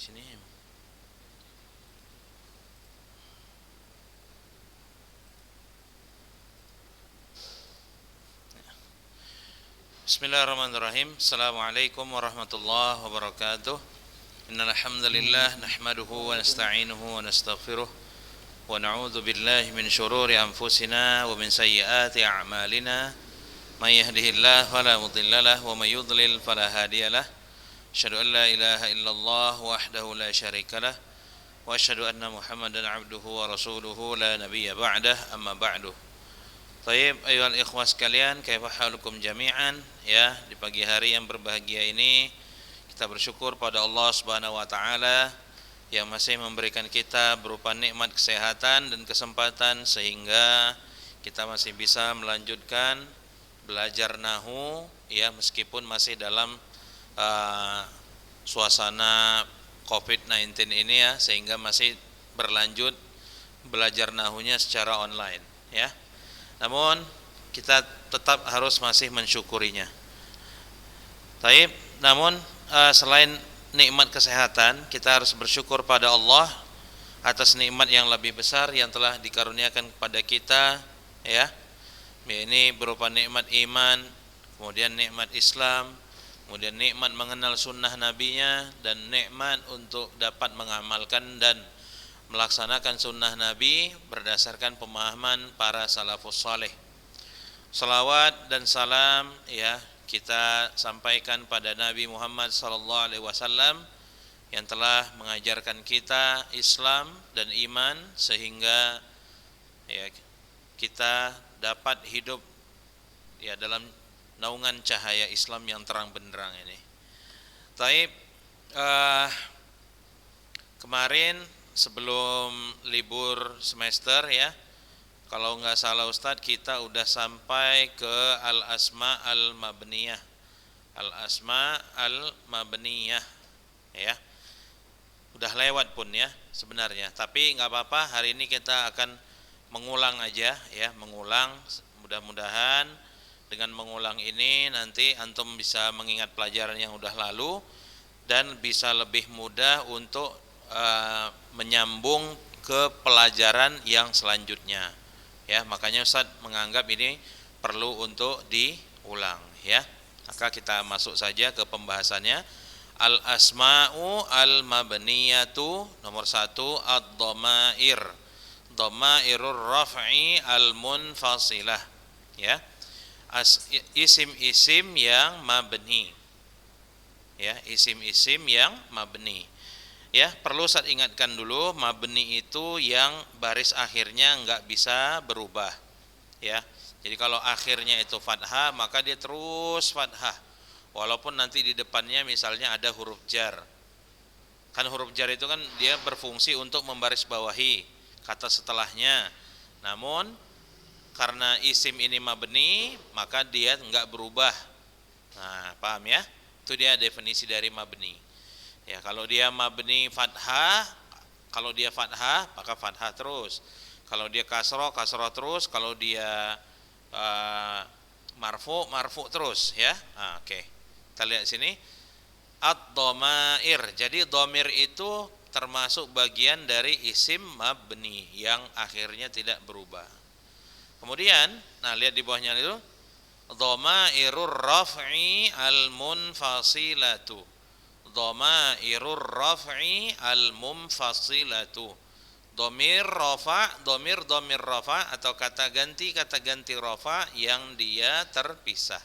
sini. Bismillahirrahmanirrahim. Assalamualaikum warahmatullahi wabarakatuh. Innal hamdalillah nahmaduhu wa nasta'inuhu wa nastaghfiruh wa na'udzu billahi min shururi anfusina wa min sayyiati a'malina. May yahdihillahu fala mudilla lahu wa may yudlil fala hadiyalah. Asyhadu an la ilaha illallah wahdahu la syarika lah wa asyhadu anna Muhammadan 'abduhu wa rasuluhu la nabiyya ba'dah, amma ba'du. Taib, ayuhal ikhwah sekalian, kaifa halukum jami'an. Ya, di pagi hari yang berbahagia ini kita bersyukur pada Allah Subhanahu wa taala yang masih memberikan kita berupa nikmat kesehatan dan kesempatan sehingga kita masih bisa melanjutkan belajar nahwu, ya, meskipun masih dalam suasana COVID-19 ini, ya, sehingga masih berlanjut belajar nahwunya secara online, ya. Namun kita tetap harus masih mensyukurinya. Taib, namun selain nikmat kesehatan, kita harus bersyukur pada Allah atas nikmat yang lebih besar yang telah dikaruniakan kepada kita, ya. Ini berupa nikmat iman, kemudian nikmat Islam, kemudian nikmat mengenal sunnah nabinya, dan nikmat untuk dapat mengamalkan dan melaksanakan sunnah Nabi berdasarkan pemahaman para salafus saleh. Salawat dan salam, ya, kita sampaikan pada Nabi Muhammad sallallahu alaihi wasallam yang telah mengajarkan kita Islam dan iman sehingga, ya, kita dapat hidup, ya, dalam naungan cahaya Islam yang terang benderang ini. Taib, kemarin sebelum libur semester, ya, kalau nggak salah Ustadz, kita udah sampai ke al-asma al-mabniyah. Al-asma al-mabniyah, ya. Udah lewat pun, ya, sebenarnya. Tapi nggak apa-apa, hari ini kita akan mengulang aja, ya, mengulang. Mudah-mudahan dengan mengulang ini nanti antum bisa mengingat pelajaran yang udah lalu dan bisa lebih mudah untuk menyambung ke pelajaran yang selanjutnya, ya. Makanya Ustaz menganggap ini perlu untuk diulang, ya. Maka kita masuk saja ke pembahasannya. Al-asma'u al-mabniyatu, nomor 1, ad-dhamair, dhamairur raf'i al-munfasilah, ya. Isim-isim yang mabni, ya, isim-isim yang mabni. Ya, perlu saya ingatkan dulu, mabni itu yang baris akhirnya enggak bisa berubah, ya. Jadi kalau akhirnya itu fathah, maka dia terus fathah. Walaupun nanti di depannya misalnya ada huruf jar. Kan huruf jar itu kan dia berfungsi untuk membarisbawahi kata setelahnya. Namun karena isim ini mabni, maka dia enggak berubah. Nah, paham, ya? Itu dia definisi dari mabni. Ya, kalau dia mabni fathah, kalau dia fathah maka fathah terus. Kalau dia kasroh, kasroh terus. Kalau dia marfu, marfu terus, ya. Oke. Kita lihat sini. Ad-dhamair. Jadi dhamir itu termasuk bagian dari isim mabni yang akhirnya tidak berubah. Kemudian, nah, lihat di bawahnya itu, dhamairur raf'i al-munfasilatu. Dhamairur raf'i al-munfasilatu. Dhamir rafa, dhamir rafa atau kata ganti rafa yang dia terpisah.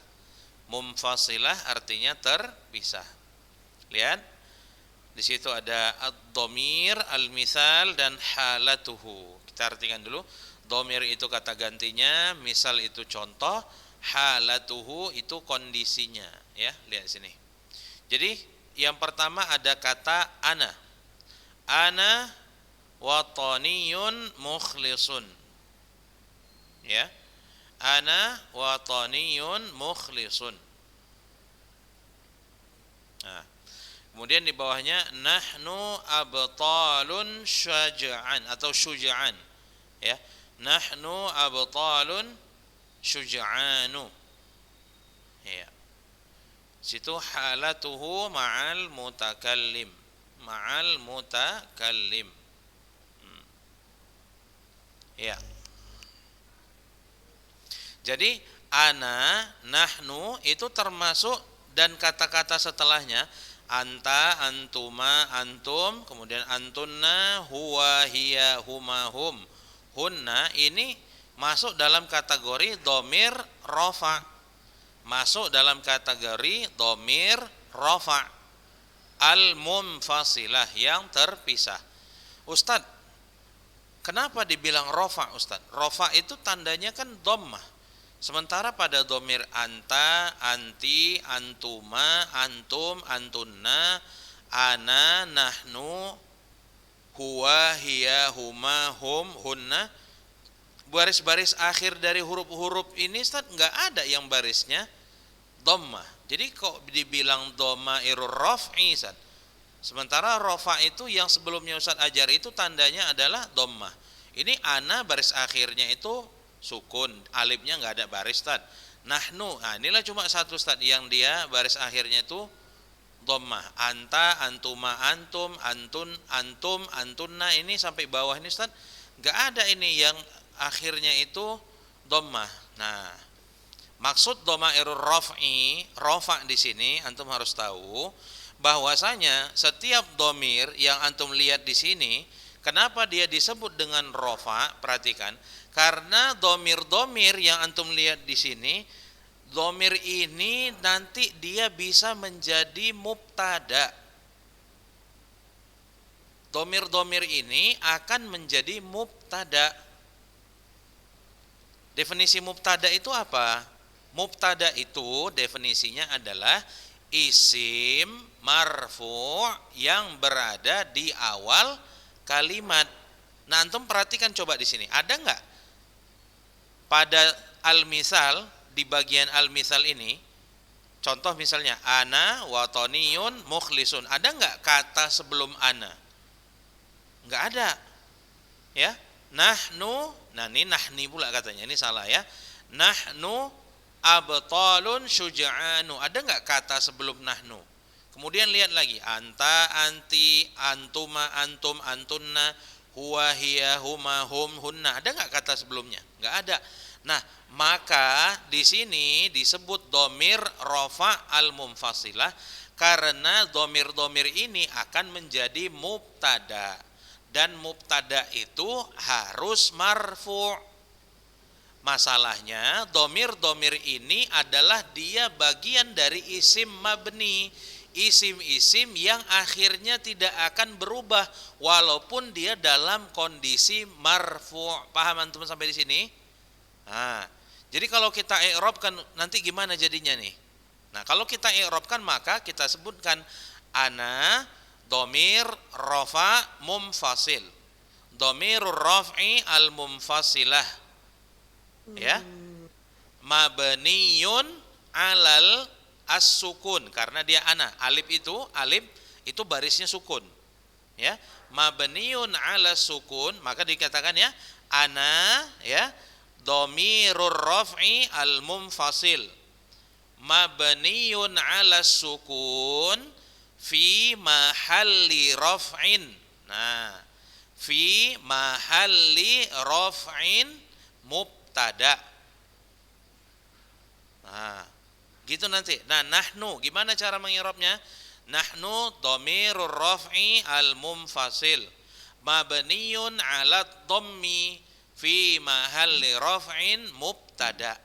Munfasilah artinya terpisah. Lihat. Di situ ada ad-dhamir, al-misal dan halatuhu. Kita artikan dulu. Dhamir itu kata gantinya, misal itu contoh, halatuhu itu kondisinya, ya. Lihat sini. Jadi yang pertama ada kata ana. Ana wataniyun mukhlisun, ya. Ana wataniyun mukhlisun. Nah, kemudian di bawahnya nahnu abtalun syaja'an atau syuja'an, ya. Nahnu abtalun syuja'anu, ya. Situ halatuhu ma'al mutakallim. ma'al mutakallim. Ya. Jadi ana, nahnu itu termasuk, dan kata-kata setelahnya anta, antuma, antum, kemudian antunna, huwa, hiya, huma, hum, hunna, ini masuk dalam kategori dhamir rafa. Masuk dalam kategori dhamir rafa al-munfasilah, yang terpisah. Ustadz, kenapa dibilang rafa, Ustadz? Rafa itu tandanya kan dhammah. Sementara pada dhamir anta, anti, antuma, antum, antunna, ana, nahnu, huwa, hiya, huma, hum, hunna, baris-baris akhir dari huruf-huruf ini Ustaz enggak ada yang barisnya dhammah. Jadi kok dibilang dhamairur raf'i Ustaz? Sementara rafa itu yang sebelumnya Ustaz ajar itu tandanya adalah dhammah. Ini ana baris akhirnya itu sukun, alifnya enggak ada baris Ustaz. Nahnu, nah inilah cuma satu Ustaz yang dia baris akhirnya itu dhammah. Anta, antuma, antum, antun, antum, antunna, ini sampai bawah ini Ustaz enggak ada ini yang akhirnya itu dhammah. Nah, maksud dhamairur raf'i, rafa di sini antum harus tahu bahwasanya setiap dhamir yang antum lihat di sini, kenapa dia disebut dengan rafa? Perhatikan, karena dhamir-dhamir yang antum lihat di sini, dhamir ini nanti dia bisa menjadi mubtada. Dhamir-dhamir ini akan menjadi mubtada. Definisi mubtada itu apa? Mubtada itu definisinya adalah isim marfu' yang berada di awal kalimat. Nah, antum perhatikan coba di sini, ada enggak pada al-misal, di bagian al-misal ini, contoh misalnya ana watoniyun mukhlisun, ada enggak kata sebelum ana? Enggak ada. Ya. Nahnu, nah ini nahni pula katanya, ini salah ya. Nahnu abtalun syuja'anu, ada enggak kata sebelum nahnu? Kemudian lihat lagi, anta, anti, antuma, antum, antunna, huwa, hiya, huma, hum, hunna, ada enggak kata sebelumnya? Enggak ada. Nah, maka di sini disebut dhamir rafa al-munfasilah karena dhamir-dhamir ini akan menjadi mubtada, dan mubtada itu harus marfu'. Masalahnya dhamir-dhamir ini adalah dia bagian dari isim mabni, isim-isim yang akhirnya tidak akan berubah walaupun dia dalam kondisi marfu'. Paham antum sampai di sini? Nah, jadi kalau kita i'rabkan nanti gimana jadinya nih? Nah, kalau kita i'rabkan maka kita sebutkan ana dhamir rafa munfasil, dhamirur raf'i al munfasilah, ya, mabniyun alal as-sukun, karena dia ana, alif itu barisnya sukun, ya, mabniyun ala sukun, maka dikatakan ya ana, ya, dhamirur raf'i al munfasil mabniyun ala sukun fi mahalli raf'in. Nah, fi mahalli raf'in mubtada. Nah, gitu nanti. Nah, nahnu gimana cara mengirabnya? Nahnu dhamirur raf'i al munfasil mabniyun ala dhammi fi mahalli raf'in mubtada.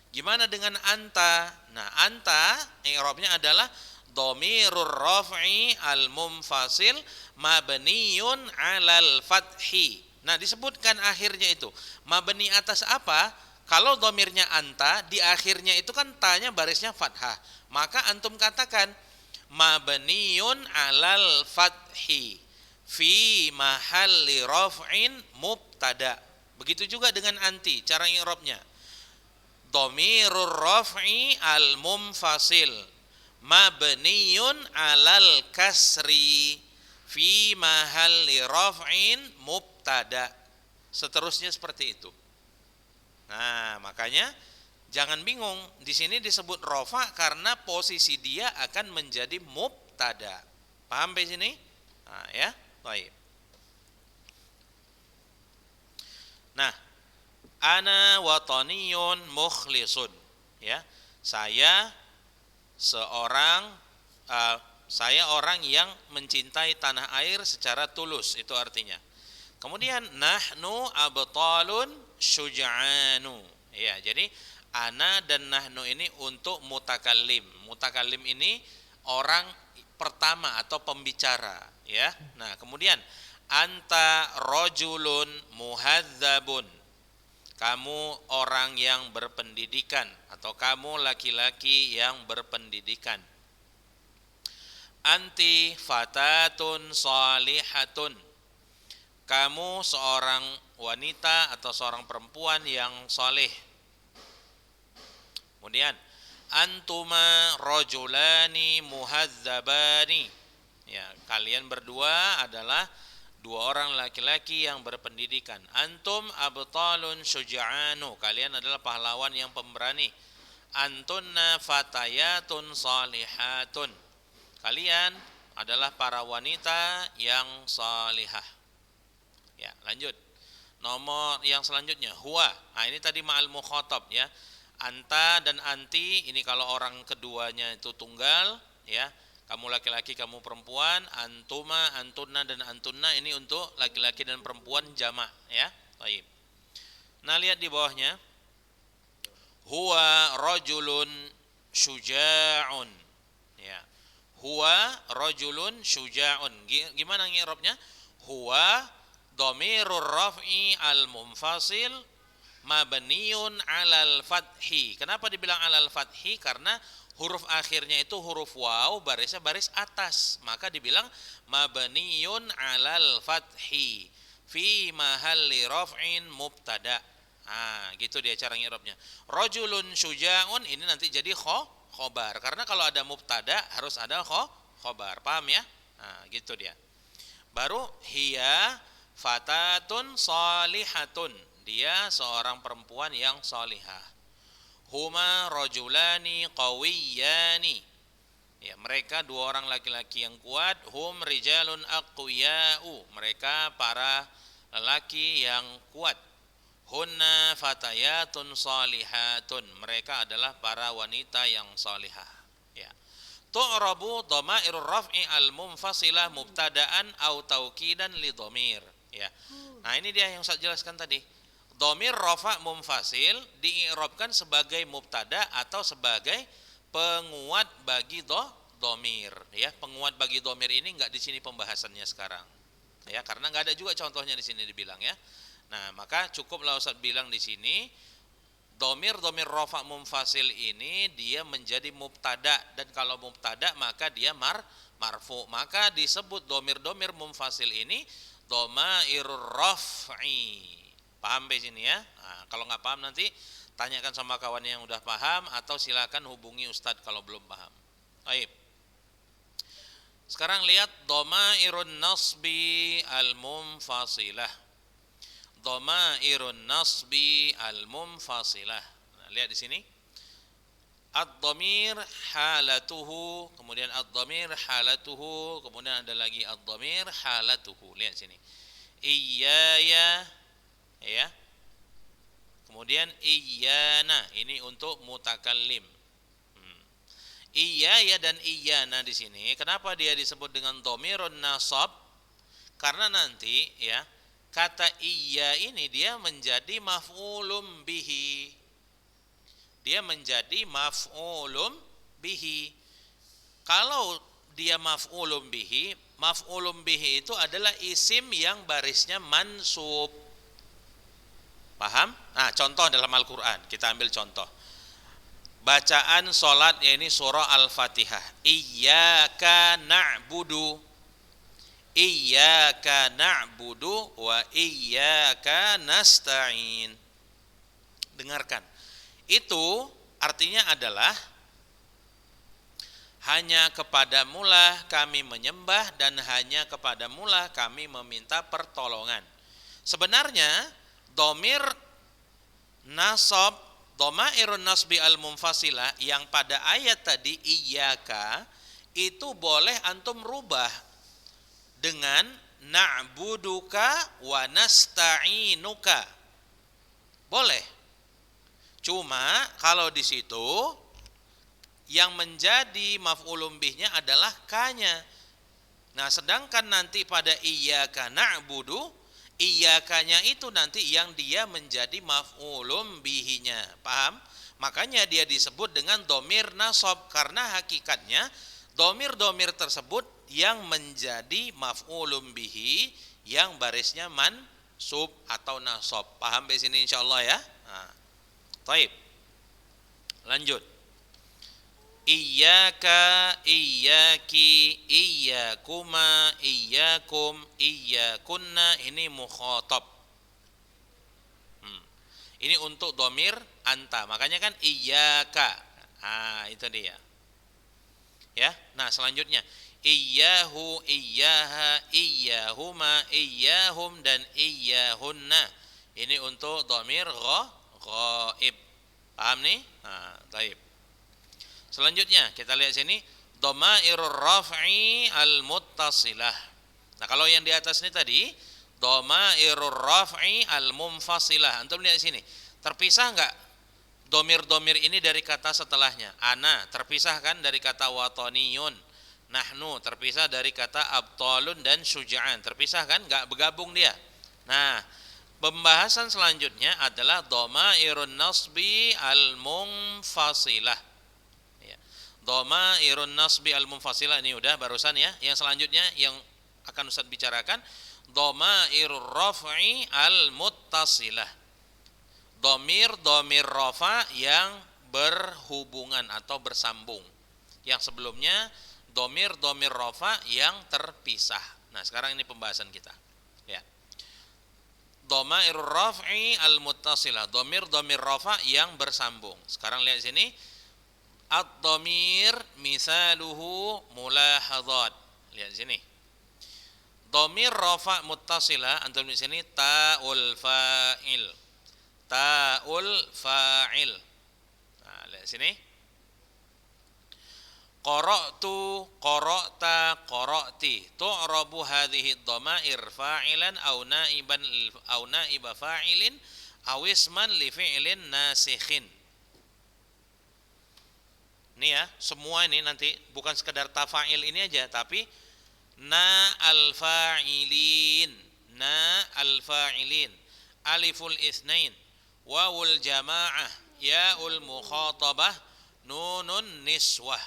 Gimana dengan anta? Nah, anta i'rabnya adalah dhamirur raf'i al munfasil mabniyun 'alal fathi. Nah, disebutkan akhirnya itu mabni atas apa? Kalau dhamirnya anta, di akhirnya itu kan tanya barisnya fathah. Maka antum katakan mabniyun 'alal fathi fi mahalli raf'in mubtada. Begitu juga dengan anti, cara i'rabnya. Dhamirur raf'i al munfasil mabniyun 'alal kasri fi mahalli raf'in mubtada. Seterusnya seperti itu. Nah, makanya jangan bingung, di sini disebut rafa karena posisi dia akan menjadi mubtada. Paham di sini? Nah, ya. Baik. Nah, ana wataniyun mukhlisun, ya. Saya seorang saya orang yang mencintai tanah air secara tulus, itu artinya. Kemudian nahnu abtalun syuja'anu. Ya, jadi ana dan nahnu ini untuk mutakallim. Mutakallim ini orang pertama atau pembicara, ya. Nah, kemudian anta rajulun muhadzabun. Kamu orang yang berpendidikan atau kamu laki-laki yang berpendidikan. Anti fatatun salihatun. Kamu seorang wanita atau seorang perempuan yang soleh. Kemudian antuma rajulani muhadzabani. Ya, kalian berdua adalah dua orang laki-laki yang berpendidikan. Antum abtalun syuja'anu. Kalian adalah pahlawan yang pemberani. Antunna fatayatun salihatun. Kalian adalah para wanita yang salihah. Ya, lanjut. Nomor yang selanjutnya huwa. Nah, ini tadi ma'al mukhatab, ya. Anta dan anti ini kalau orang keduanya itu tunggal, ya. Kamu laki-laki, kamu perempuan. Antuma, antunna dan antunna ini untuk laki-laki dan perempuan jamak, ya. Baik. Nah, lihat di bawahnya. Huwa rajulun syuja'un. Ya. Huwa rajulun syuja'un. Gimana ngirabnya? Huwa dhamirur raf'i al-munfasil mabniun 'alal fathi. Kenapa dibilang 'alal fathi? Karena huruf akhirnya itu huruf waw, barisnya baris atas. Maka dibilang mabniun 'alal fathi fi mahalli raf'in mubtada. Gitu dia cara ngirabnya. Rajulun syuja'un ini nanti jadi khobar. Karena kalau ada mubtada harus ada khobar. Paham ya? Gitu dia. Baru hiya fatatun salihatun. Dia seorang perempuan yang salihah. Huma rajulani qawiyani. Ya, mereka dua orang laki-laki yang kuat. Hum rijalun aqwiya'u. Mereka para lelaki yang kuat. Hunna fatayatun salihatun. Mereka adalah para wanita yang salihah. Ya. Tu'rabu dhamairur raf'i al-munfasilah mubtada'an au taukidan li dhamir. Ya. Nah, ini dia yang saya jelaskan tadi. Dhamir rafa' munfasil di'irabkan sebagai mubtada atau sebagai penguat bagi dhamir. Ya, penguat bagi dhamir ini enggak di sini pembahasannya sekarang. Ya, karena enggak ada juga contohnya di sini dibilang, ya. Nah, maka cukuplah Ustaz bilang di sini dhamir rafa' munfasil ini dia menjadi mubtada, dan kalau mubtada maka dia marfu. Maka disebut dhamir munfasil ini dhamairur raf'i. Paham di sini, ya? Nah, kalau nggak paham nanti tanyakan sama kawan yang udah paham atau silakan hubungi Ustadz kalau belum paham. Baik. Sekarang lihat dhamairun nasbi al-munfasilah. Dhamairun nasbi al-munfasilah. Nah, lihat di sini. Ad-dhamir halatuhu, kemudian ad-dhamir halatuhu, kemudian ada lagi ad-dhamir halatuhu. Lihat sini. Iyaya, ya. Kemudian iyana, ini untuk mutakallim. Iyaya dan iyana di sini, kenapa dia disebut dengan dhamirun nasab? Karena nanti, ya, kata iya ini dia menjadi maf'ulun bihi. Dia menjadi maf'ulun bihi. Kalau dia maf'ulun bihi itu adalah isim yang barisnya mansub. Paham? Nah, contoh dalam Al-Quran, kita ambil contoh. Bacaan solat, ini surah Al-Fatihah. Iyyaka na'budu. Iyyaka na'budu wa iyyaka nasta'in. Dengarkan. Itu artinya adalah hanya kepadamulah kami menyembah dan hanya kepadamulah kami meminta pertolongan. Sebenarnya dhamir nasab, dhamairun nasbi al-munfasilah yang pada ayat tadi iyyaka, itu boleh antum rubah dengan na'buduka wa nasta'inuka. Boleh. Cuma kalau di situ yang menjadi maf'ulun bihnya adalah ka-nya. Nah, sedangkan nanti pada iyyaka na'budu, iyyakanya itu nanti yang dia menjadi maf'ulun bihinya. Paham? Makanya dia disebut dengan domir nasab, karena hakikatnya domir-domir tersebut yang menjadi maf'ulun bihi yang barisnya mansub atau nasab. Paham di sini insyaallah ya? Nah, taib. Lanjut. Iyyaka, iyyaki, iyyakuma, iyyakum, iyyakunna, ini mukhatab. Ini untuk domir anta. Makanya kan iyyaka. Itu dia. Ya. Nah, selanjutnya iyyahu, iyyaha, iyyahuma, iyyahum dan iyyahunna. Ini untuk domir ghaib. Paham nih? Taib. Selanjutnya kita lihat sini dhamairur raf'i al-muttasilah. Nah, kalau yang di atas ini tadi dhamairur raf'i al-munfasilah. Antum lihat sini. Terpisah enggak domir-domir ini dari kata setelahnya? Ana terpisah kan dari kata wataniyun. Nahnu terpisah dari kata abtalun dan syuja'an. Terpisah kan? Enggak bergabung dia. Nah, pembahasan selanjutnya adalah dhamairun nasbi al-munfasilah. Dhamairun nasbi al-munfasilah ini udah barusan ya. Yang selanjutnya yang akan Ustaz bicarakan dhamairur raf'i al-muttasilah. Domir rafa yang berhubungan atau bersambung. Yang sebelumnya domir rafa yang terpisah. Nah, sekarang ini pembahasan kita. Ya. Dhamairur raf'i al-muttasilah. Domir rafa yang bersambung. Sekarang lihat sini. Ad-dhamir misaluhu mulahadhat. Lihat sini. Dhamir rafa muttasilah, antum di sini ta'ul fa'il. Ta'ul fa'il. Nah, lihat sini. Qara'tu, qara'ta, qara'ti. Tu'rabu hadhihi dhamair fa'ilan aw na'iba fa'ilin aw isman li fi'lin nasikhin. Ini ya, semua ini nanti bukan sekedar tafa'il ini aja, tapi na al-fa'ilin, aliful isnain, wawul jama'ah, ya'ul mukhatabah, nunun niswah.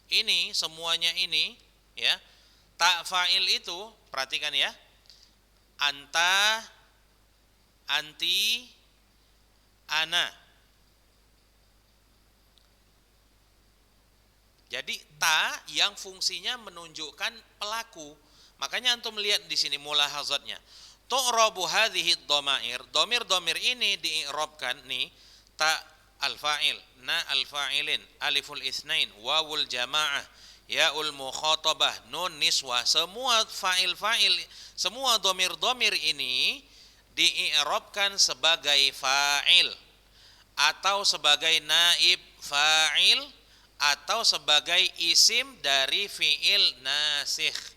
Ini semuanya ini ya, ta fa'il itu perhatikan ya. Anta, anti, ana. Jadi ta yang fungsinya menunjukkan pelaku. Makanya antum lihat di sini mulahazatnya. Tu'rabu hadhihi dhamair. Domir ini di'rabkan nih ta al-fa'il, na al-fa'ilin, aliful isnain, wawul jama'ah, ya'ul mukhatabah, nun niswah. Semua fa'il, semua domir ini di'rabkan sebagai fa'il atau sebagai naib fa'il atau sebagai isim dari fi'il nasikh.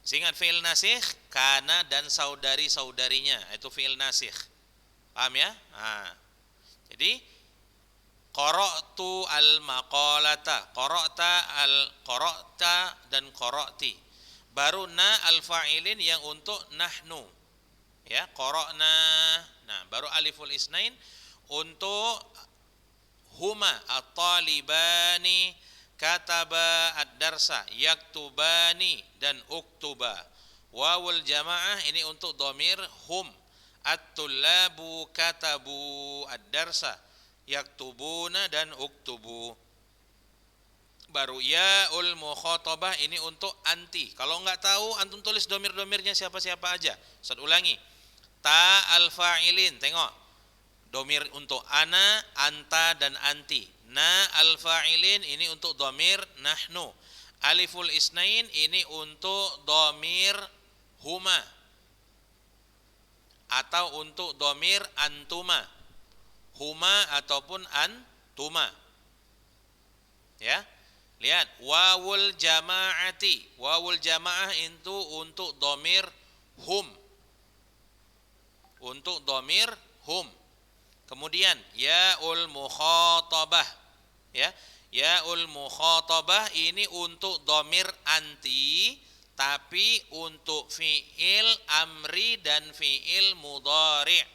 Ingat fi'il nasikh, kana dan saudari-saudarinya, itu fi'il nasikh. Paham ya? Jadi qara'tu al-maqalata, qara'ta dan qara'ti. Baru na al-fa'ilin yang untuk nahnu. Ya, qara'na. Nah, baru aliful isnain untuk huma at-talibani, kataba ad-darsa, yaktubani dan uktuba. Wawul jamaah ini untuk dhamir hum, at-tullabu katabu ad-darsa, yaktubuna dan uktubu. Baru ya'ul mukhatabah ini untuk anti. Kalau enggak tahu antum tulis dhamir-dhamirnya siapa-siapa aja. Ustaz ulangi. Ta al-fa'ilin, tengok. Domir untuk ana, anta dan anti. Na al-fa'ilin ini untuk domir nahnu. Aliful isnain ini untuk domir huma atau untuk domir antuma. Huma ataupun antuma. Ya. Lihat, wawul jama'ati. Wawul jama'ah itu untuk domir hum. Untuk domir hum. Kemudian yaul mukhatabah. Ya, yaul mukhatabah ini untuk domir anti, tapi untuk fi'il amri dan fi'il mudhari'.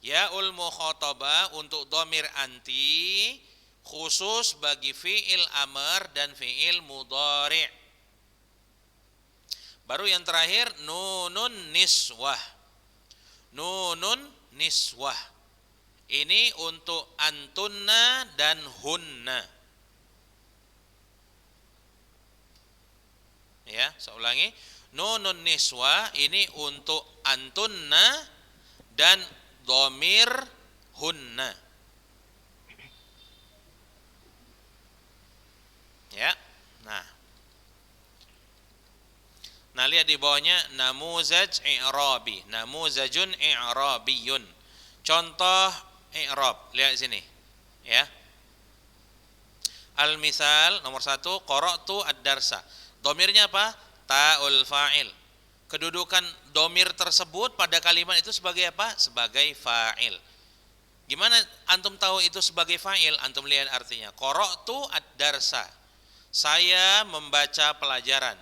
Yaul mukhatabah untuk domir anti, khusus bagi fi'il amr dan fi'il mudhari'. Baru yang terakhir nunun niswah. Nunun niswah. Ini untuk antunna dan hunna. Ya, saya ulangi. Nunun niswah ini untuk antunna dan dhamir hunna. Ya. Nah, lihat di bawahnya namuzaj i'rabi, namuzajun i'rabiyun. Contoh i'rab, lihat sini. Ya. Al-misal nomor 1, qara'tu ad-darsa. Domirnya apa? Ta'ul fa'il. Kedudukan domir tersebut pada kalimat itu sebagai apa? Sebagai fa'il. Gimana antum tahu itu sebagai fa'il? Antum lihat artinya. Qara'tu ad-darsa. Saya membaca pelajaran.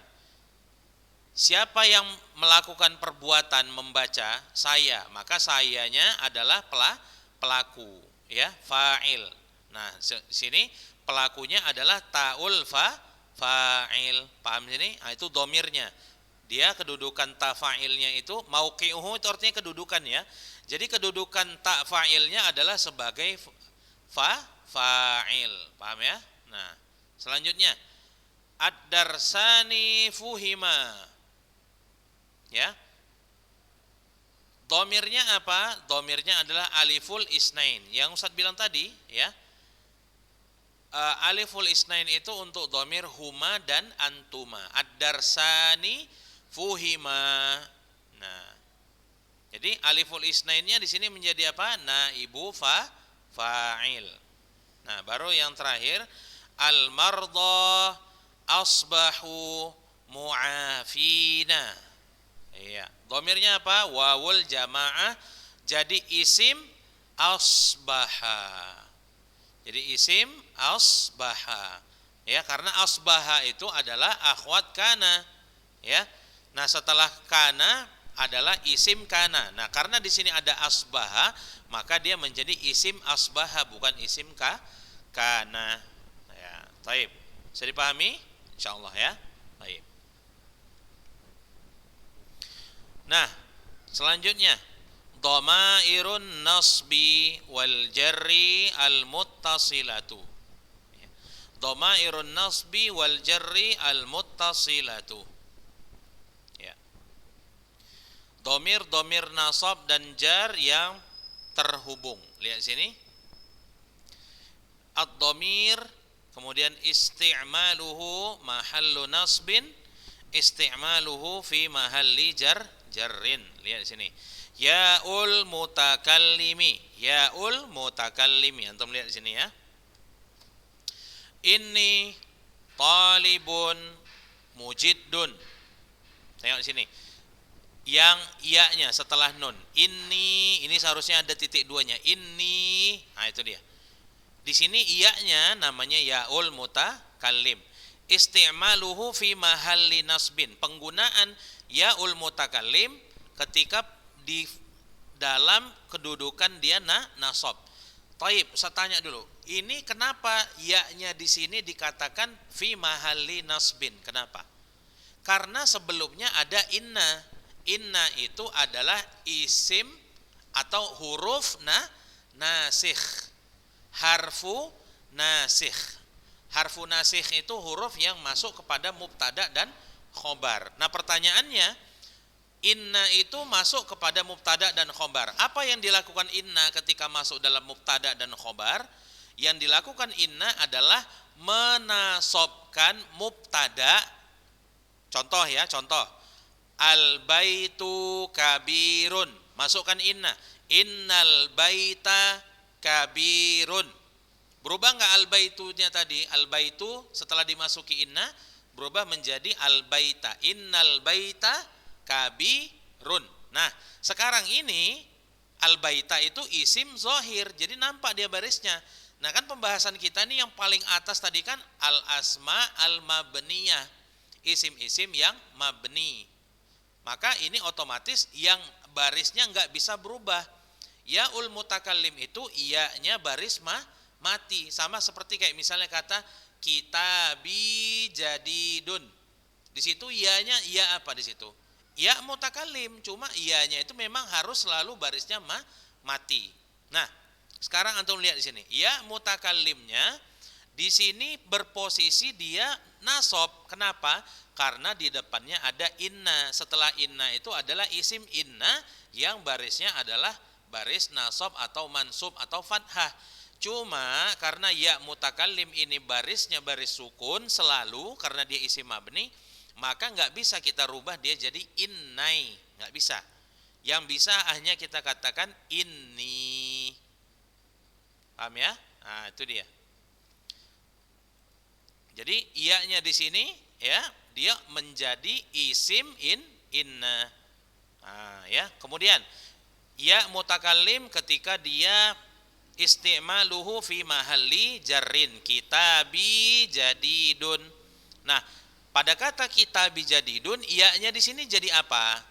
Siapa yang melakukan perbuatan membaca? Saya. Maka sayanya adalah pelaku, ya, fa'il. Nah, sini pelakunya adalah ta'ul fa'il. Paham sini? Nah, itu domirnya. Dia kedudukan ta fa'ilnya itu mauqi'uhu, itu artinya kedudukan, ya. Jadi kedudukan ta fa'ilnya adalah sebagai fa'il. Paham ya? Nah, selanjutnya ad-darsani fuhima. Ya. Domirnya apa? Domirnya adalah aliful isnain. Yang Ustaz bilang tadi, ya. Aliful isnain itu untuk domir huma dan antuma. Ad-darsani fuhima. Nah, jadi aliful isnainnya di sini menjadi apa? Naibu fa'il. Nah, baru yang terakhir al-mardha asbahu mu'afina. Iya, domirnya apa? Wawul jamaah, jadi isim asbaha. Jadi isim asbaha. Ya, karena asbaha itu adalah akhwat kana. Ya. Nah, setelah kana adalah isim kana. Nah, karena di sini ada asbaha, maka dia menjadi isim asbaha, bukan isim kana. Ya, taib. Bisa dipahami? Insyaallah, ya. Taib. Nah, selanjutnya dhamairun nasbi wal jarri al muttasilatu. Dhamairun nasbi wal jarri al muttasilatu. Ya. Domir nasab dan jar yang terhubung. Lihat sini. Ad-dhamir, kemudian isti'maluhu mahallu nasbin, isti'maluhu fi mahalli jarrin. Lihat di sini. Yaul mutakallimi. Yaul mutakallimi. Antum lihat di sini, ya. Inni talibun mujiddun. Tengok di sini. Yang iya-nya setelah nun. Ini seharusnya ada titik duanya. Inni. Nah, itu dia. Di sini iya-nya namanya yaul mutakallim. Isti'maluhu fi mahalli nasbin. Penggunaan yaul mutakallim ketika di dalam kedudukan dia nasab. Taib, saya tanya dulu. Ini kenapa ya-nya di sini dikatakan fi mahalli nasbin? Kenapa? Karena sebelumnya ada inna. Inna itu adalah isim atau huruf nasikh. Harfu nasikh. Harfu nasikh itu huruf yang masuk kepada mubtada dan khobar. Nah, pertanyaannya, inna itu masuk kepada mubtada dan khobar. Apa yang dilakukan inna ketika masuk dalam mubtada dan khobar? Yang dilakukan inna adalah menasobkan mubtada. Contoh, ya, contoh. Al-baitu kabirun. Masukkan inna. Innal baita kabirun. Berubah nggak al-baitunya tadi? Al-baitu setelah dimasuki inna berubah menjadi al-baita. Innal baita kabirun. Nah, sekarang ini al-baita itu isim zohir, jadi nampak dia barisnya. Nah kan pembahasan kita nih yang paling atas tadi kan al-asma al-mabniyah, isim-isim yang mabni. Maka ini otomatis yang barisnya nggak bisa berubah. Yaul mutakallim itu iyanya baris mati, sama seperti kayak misalnya kata kitabi jadidun. Di situ iyanya iya apa di situ? Ya mutakallim, cuma iyanya itu memang harus selalu barisnya mati. Nah, sekarang antum lihat di sini. Ya mutakallimnya di sini berposisi dia nasab. Kenapa? Karena di depannya ada inna. Setelah inna itu adalah isim inna yang barisnya adalah baris nasab atau mansub atau fathah. Cuma karena ya mutakallim ini barisnya baris sukun selalu karena dia isim mabni, maka nggak bisa kita rubah dia jadi innai, nggak bisa. Yang bisa hanya kita katakan inni. Paham ya? Nah, itu dia. Jadi iyanya di sini ya, dia menjadi isim inna. Nah, ya. Kemudian ya mutakallim ketika dia istimaluhu fi mahalli jarrin, kitabi jadidun. Nah, pada kata kitabi jadidun iyanya di sini jadi apa?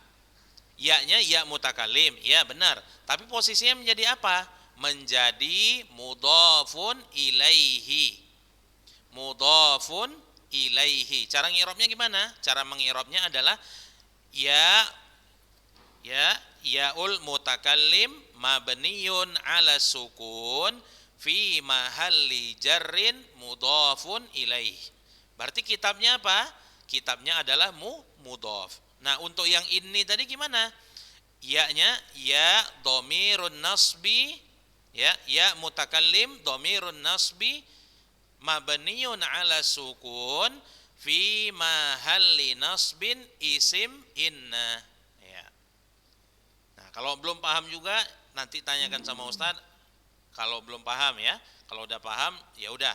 Iyanya ya mutakallim, ya benar. Tapi posisinya menjadi apa? Menjadi mudhafun ilaihi. Mudhafun ilaihi. Cara ngirobnya gimana? Cara mengirobnya adalah ya yaul mutakallim mabniyun ala sukun fi mahalli jarrin mudhafun ilaih. Berarti kitabnya apa? Kitabnya adalah mudhaf. Nah, untuk yang ini tadi gimana? Ya-nya ya dhamirun nasbi, ya mutakallim dhamirun nasbi mabniyun ala sukun fi mahalli nasbin isim inna. Ya. Nah, kalau belum paham juga nanti tanyakan sama Ustaz. Kalau belum paham ya, kalau udah paham ya udah.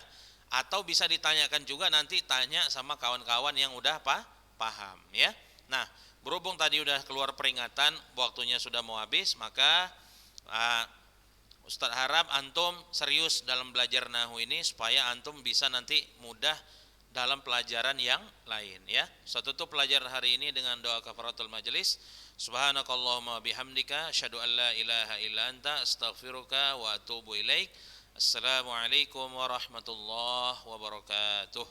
Atau bisa ditanyakan juga nanti tanya sama kawan-kawan yang udah paham ya. Nah, berhubung tadi udah keluar peringatan waktunya sudah mau habis, maka Ustaz harap antum serius dalam belajar nahwu ini supaya antum bisa nanti mudah dalam pelajaran yang lain ya. Ustaz tutup pelajaran hari ini dengan doa kafaratul majelis. Subhanakallahumma bihamdika asyhadu an la ilaha illa anta astaghfiruka wa atubu ilaik. Assalamualaikum warahmatullahi wabarakatuh.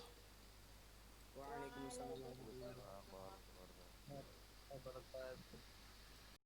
Waalaikumsalam warahmatullahi wabarakatuh.